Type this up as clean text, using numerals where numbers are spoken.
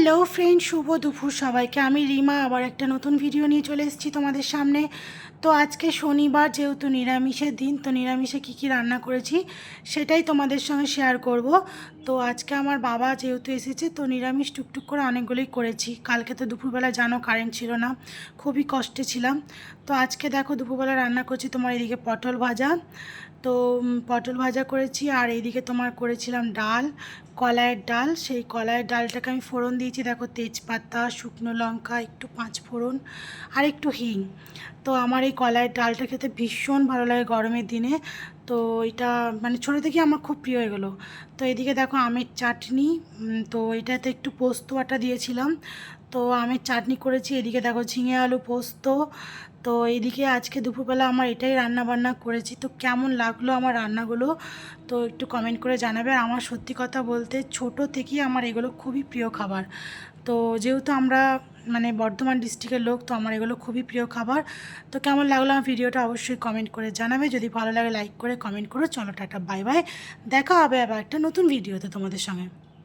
Hello friend, শুভ দুপুর সবাইকে। আমি রিমা আবার একটা নতুন ভিডিও নিয়ে চলে এসেছি তোমাদের সামনে। তো আজকে শনিবার, যেহেতু নিরামিষের দিন, তো নিরামিষে কী কী রান্না করেছি সেটাই তোমাদের সঙ্গে শেয়ার করব। তো আজকে আমার বাবা যেহেতু এসেছে, তো নিরামিষ টুকটুক করে অনেকগুলোই করেছি। কালকে তো দুপুরবেলা জানো কারেন্ট ছিল না, খুবই কষ্টে ছিলাম। তো আজকে দেখো দুপুরবেলা রান্না করছি তোমার এদিকে পটল ভাজা। তো পটল ভাজা করেছি, আর এইদিকে তোমার করেছিলাম ডাল, কলাইয়ের ডাল। সেই কলাইয়ের ডালটাকে আমি ফোড়ন দিয়েছি, দেখো তেজপাতা, শুকনো লঙ্কা, একটু পাঁচ ফোড়ন আর একটু হিং। তো আমার এই কলাইয়ের ডালটা খেতে ভীষণ ভালো লাগে গরমের দিনে। তো এটা মানে ছোটো থেকে আমার খুব প্রিয় হয়ে গেলো। তো এদিকে দেখো আমের চাটনি, তো এটাতে একটু পোস্ত বাটা দিয়েছিলাম। তো আমের চাটনি করেছি। এদিকে দেখো ঝিঙে আলু পোস্ত। তো এইদিকে আজকে দুপুরবেলা আমার এটাই রান্না বান্না করেছি। তো কেমন লাগলো আমার রান্নাগুলো তো একটু কমেন্ট করে জানাবে। আর আমার সত্যি কথা বলতে ছোট থেকেই আমার এগুলো খুবই প্রিয় খাবার। তো যেহেতু আমরা মানে বর্ধমান ডিস্ট্রিক্টের লোক, তো আমার এগুলো খুবই প্রিয় খাবার। তো কেমন লাগলো আমার ভিডিওটা অবশ্যই কমেন্ট করে জানাবে। যদি ভালো লাগে লাইক করে কমেন্ট করো। চলো টাটা, বাই বাই, দেখা হবে আবার একটা নতুন ভিডিওতে তোমাদের সঙ্গে।